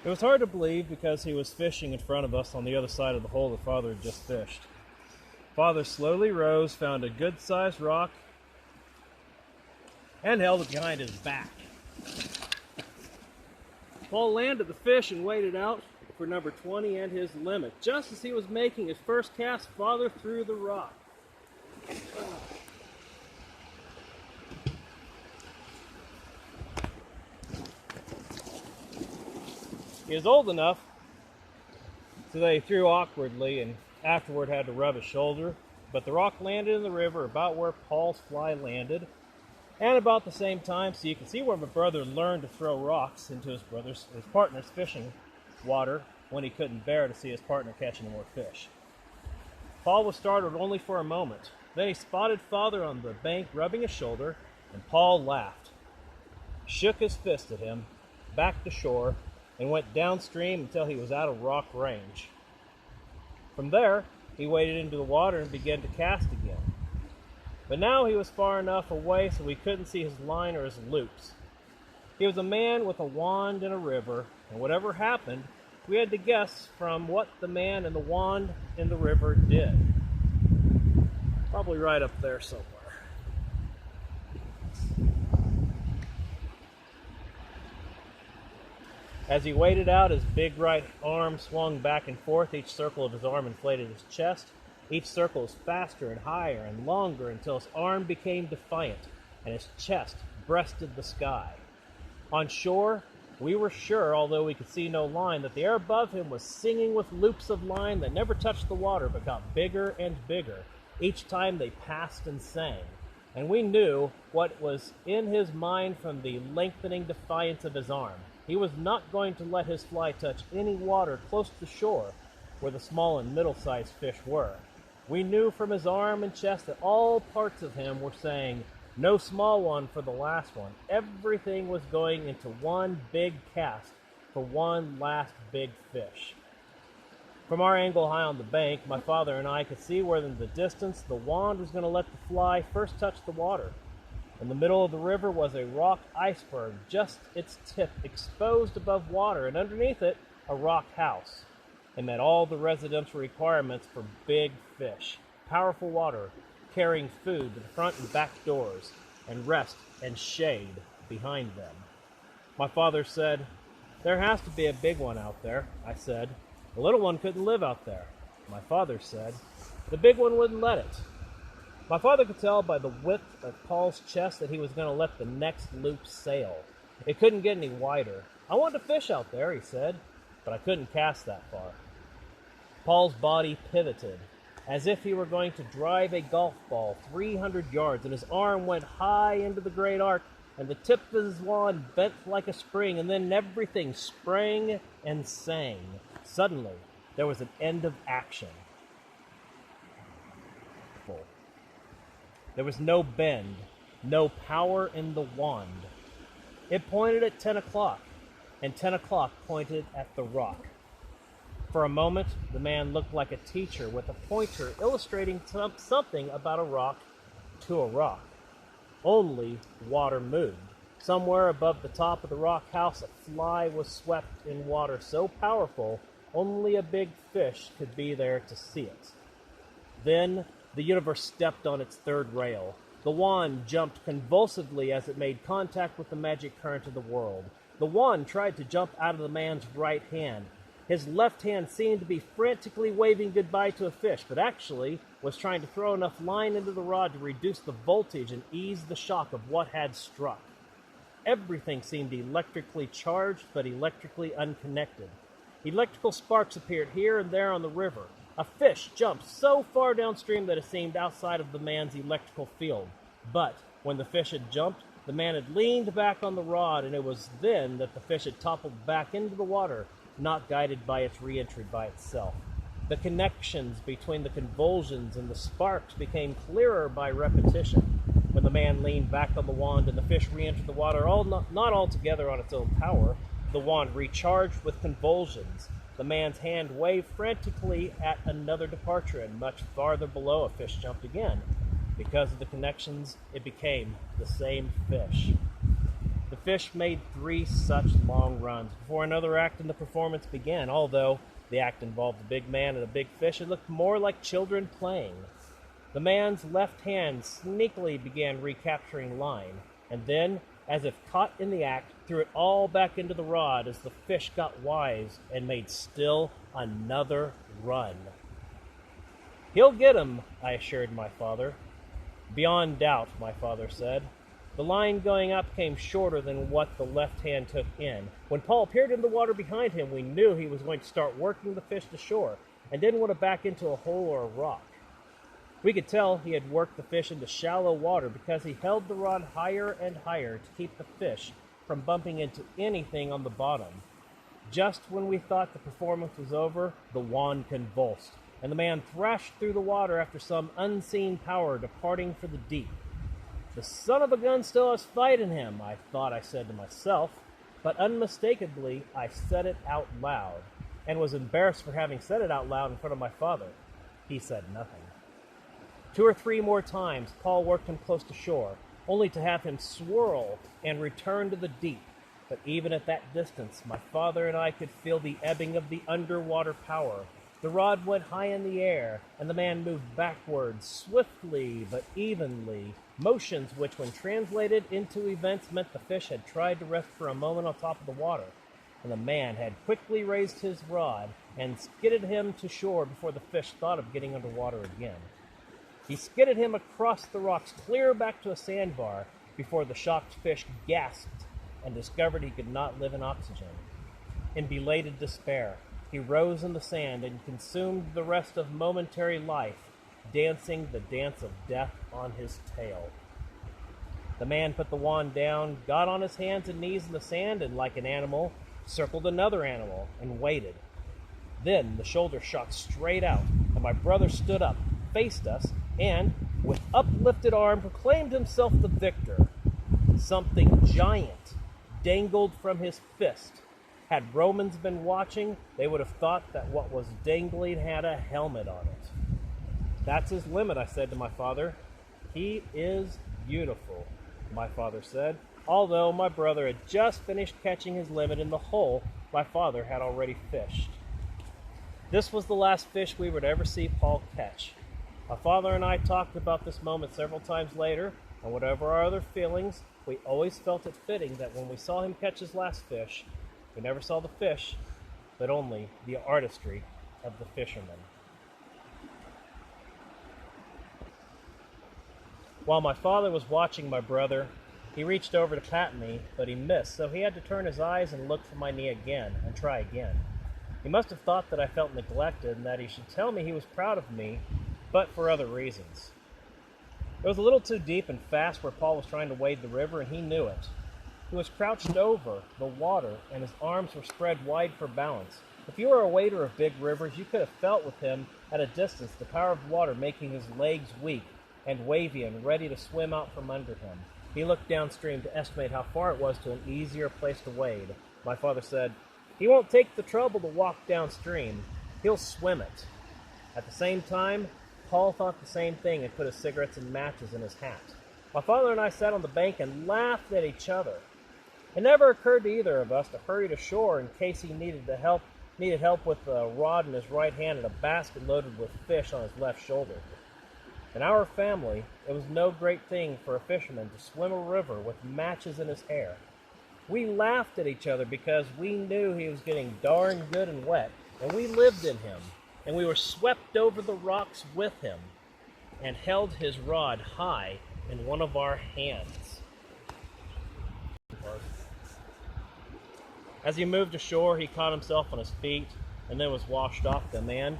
It was hard to believe because he was fishing in front of us on the other side of the hole that Father had just fished. Father slowly rose, found a good-sized rock, and held it behind his back. Paul landed the fish and waited out for number 20 and his limit. Just as he was making his first cast, Father threw the rock. He was old enough so that he threw awkwardly and afterward had to rub his shoulder, but the rock landed in the river about where Paul's fly landed, and about the same time, so you can see where my brother learned to throw rocks into his partner's fishing water when he couldn't bear to see his partner catching more fish. Paul was startled only for a moment. Then he spotted Father on the bank rubbing his shoulder, and Paul laughed, shook his fist at him, back to shore, and went downstream until he was out of rock range. From there, he waded into the water and began to cast again. But now he was far enough away so we couldn't see his line or his loops. He was a man with a wand in a river, and whatever happened, we had to guess from what the man and the wand in the river did. Probably right up there somewhere. As he waded out, his big right arm swung back and forth. Each circle of his arm inflated his chest. Each circle was faster and higher and longer until his arm became defiant and his chest breasted the sky. On shore, we were sure, although we could see no line, that the air above him was singing with loops of line that never touched the water but got bigger and bigger each time they passed and sang. And we knew what was in his mind from the lengthening defiance of his arm. He was not going to let his fly touch any water close to shore where the small and middle-sized fish were. We knew from his arm and chest that all parts of him were saying, "No small one for the last one." Everything was going into one big cast for one last big fish. From our angle high on the bank, my father and I could see where in the distance the wand was going to let the fly first touch the water. In the middle of the river was a rock iceberg, just its tip exposed above water, and underneath it, a rock house. It met all the residential requirements for big fish, powerful water, carrying food to the front and back doors, and rest and shade behind them. My father said, "There has to be a big one out there," I said. "The little one couldn't live out there." My father said, "The big one wouldn't let it." My father could tell by the width of Paul's chest that he was going to let the next loop sail. It couldn't get any wider. "I want to fish out there," he said, but I couldn't cast that far. Paul's body pivoted, as if he were going to drive a golf ball 300 yards, and his arm went high into the great arc, and the tip of his wand bent like a spring, and then everything sprang and sang. Suddenly, there was an end of action. There was no bend, no power in the wand. It pointed at 10 o'clock, and 10 o'clock pointed at the rock. For a moment, the man looked like a teacher with a pointer illustrating something about a rock to a rock. Only water moved. Somewhere above the top of the rock house, a fly was swept in water so powerful, only a big fish could be there to see it. Then the universe stepped on its third rail. The wand jumped convulsively as it made contact with the magic current of the world. The wand tried to jump out of the man's right hand. His left hand seemed to be frantically waving goodbye to a fish, but actually was trying to throw enough line into the rod to reduce the voltage and ease the shock of what had struck. Everything seemed electrically charged, but electrically unconnected. Electrical sparks appeared here and there on the river. A fish jumped so far downstream that it seemed outside of the man's electrical field. But when the fish had jumped, the man had leaned back on the rod, and it was then that the fish had toppled back into the water, not guided by its re-entry by itself. The connections between the convulsions and the sparks became clearer by repetition. When the man leaned back on the wand and the fish re-entered the water, not altogether on its own power, the wand recharged with convulsions. The man's hand waved frantically at another departure, and much farther below a fish jumped again. Because of the connections, it became the same fish. The fish made 3 such long runs before another act in the performance began. Although the act involved a big man and a big fish, it looked more like children playing. The man's left hand sneakily began recapturing line, and then, as if caught in the act, threw it all back into the rod as the fish got wise and made still another run. "He'll get him," I assured my father. "Beyond doubt," my father said. The line going up came shorter than what the left hand took in. When Paul appeared in the water behind him, we knew he was going to start working the fish to shore and didn't want to back into a hole or a rock. We could tell he had worked the fish into shallow water because he held the rod higher and higher to keep the fish from bumping into anything on the bottom. Just when we thought the performance was over, the wand convulsed, and the man thrashed through the water after some unseen power departing for the deep. "The son of a gun still has fight in him," I thought I said to myself, but unmistakably I said it out loud, and was embarrassed for having said it out loud in front of my father. He said nothing. 2 or 3 more times Paul worked him close to shore, only to have him swirl and return to the deep. But even at that distance, my father and I could feel the ebbing of the underwater power. The rod went high in the air, and the man moved backwards, swiftly but evenly, motions which, when translated into events, meant the fish had tried to rest for a moment on top of the water, and the man had quickly raised his rod and skidded him to shore before the fish thought of getting underwater again. He skidded him across the rocks, clear back to a sandbar, before the shocked fish gasped and discovered he could not live in oxygen. In belated despair, he rose in the sand and consumed the rest of momentary life, dancing the dance of death on his tail. The man put the wand down, got on his hands and knees in the sand, and like an animal, circled another animal and waited. Then the shoulder shot straight out, and my brother stood up, faced us, and, with uplifted arm, proclaimed himself the victor. Something giant dangled from his fist. Had Romans been watching, they would have thought that what was dangling had a helmet on it. "That's his limit," I said to my father. "He is beautiful," my father said, although my brother had just finished catching his limit in the hole my father had already fished. This was the last fish we would ever see Paul catch. My father and I talked about this moment several times later, and whatever our other feelings, we always felt it fitting that when we saw him catch his last fish, we never saw the fish, but only the artistry of the fisherman. While my father was watching my brother, he reached over to pat me, but he missed, so he had to turn his eyes and look for my knee again, and try again. He must have thought that I felt neglected and that he should tell me he was proud of me, but for other reasons. It was a little too deep and fast where Paul was trying to wade the river, and he knew it. He was crouched over the water, and his arms were spread wide for balance. If you were a wader of big rivers, you could have felt with him at a distance the power of water making his legs weak and wavy and ready to swim out from under him. He looked downstream to estimate how far it was to an easier place to wade. My father said, "He won't take the trouble to walk downstream. He'll swim it." At the same time, Paul thought the same thing and put his cigarettes and matches in his hat. My father and I sat on the bank and laughed at each other. It never occurred to either of us to hurry to shore in case he needed help with a rod in his right hand and a basket loaded with fish on his left shoulder. In our family, it was no great thing for a fisherman to swim a river with matches in his hair. We laughed at each other because we knew he was getting darn good and wet, and we lived in him, and we were swept over the rocks with him, and held his rod high in one of our hands. As he moved ashore, he caught himself on his feet, and then was washed off them, and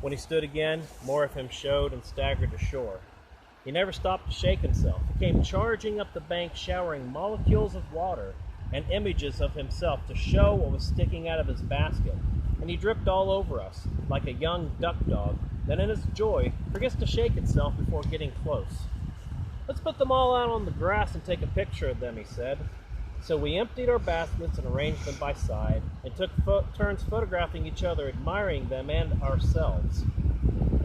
when he stood again, more of him showed and staggered to shore. He never stopped to shake himself. He came charging up the bank, showering molecules of water and images of himself to show what was sticking out of his basket, and he dripped all over us, like a young duck dog that in his joy forgets to shake itself before getting close. "Let's put them all out on the grass and take a picture of them," he said. So we emptied our baskets and arranged them by side, and took turns photographing each other, admiring them and ourselves.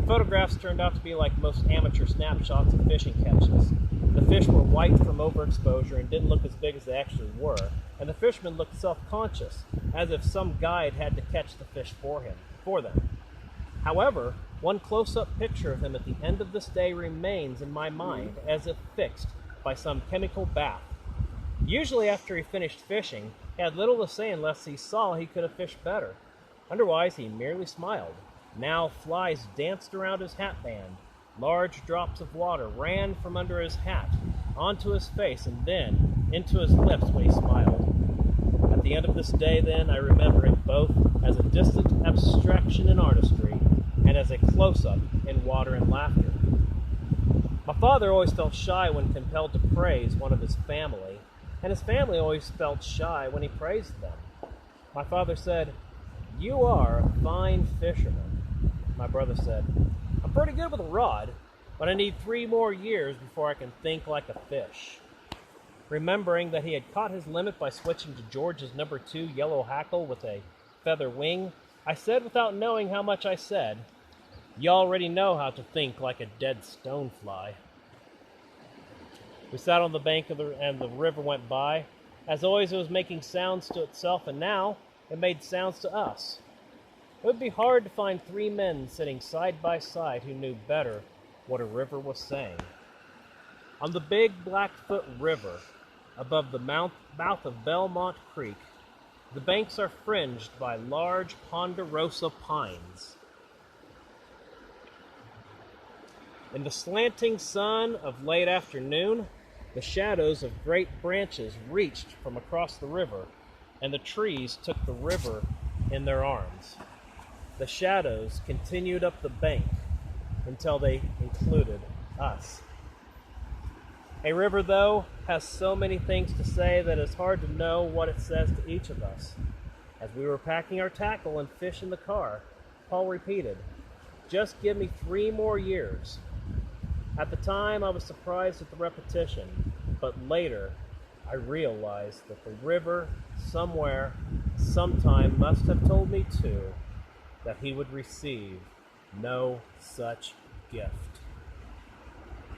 The photographs turned out to be like most amateur snapshots of fishing catches. The fish were white from overexposure and didn't look as big as they actually were, and the fishermen looked self-conscious, as if some guide had to catch the fish for them. However, one close-up picture of him at the end of this day remains in my mind as if fixed by some chemical bath. Usually after he finished fishing, he had little to say unless he saw he could have fished better. Otherwise, he merely smiled. Now flies danced around his hat band. Large drops of water ran from under his hat onto his face and then into his lips when he smiled. At the end of this day, then, I remember it both as a distant abstraction in artistry and as a close-up in water and laughter. My father always felt shy when compelled to praise one of his family, and his family always felt shy when he praised them. My father said, "You are a fine fisherman." My brother said, "I'm pretty good with a rod, but I need 3 more years before I can think like a fish." Remembering that he had caught his limit by switching to George's number 2 yellow hackle with a feather wing, I said without knowing how much I said, "You already know how to think like a dead stonefly." We sat on the bank and the river went by. As always, it was making sounds to itself, and now it made sounds to us. It would be hard to find 3 men sitting side by side who knew better what a river was saying. On the Big Blackfoot River, above the mouth of Belmont Creek, the banks are fringed by large ponderosa pines. In the slanting sun of late afternoon, the shadows of great branches reached from across the river, and the trees took the river in their arms. The shadows continued up the bank until they included us. A river, though, has so many things to say that it's hard to know what it says to each of us. As we were packing our tackle and fish in the car, Paul repeated, "Just give me 3 more years." At the time, I was surprised at the repetition, but later, I realized that the river, somewhere, sometime, must have told me too, that he would receive no such gift.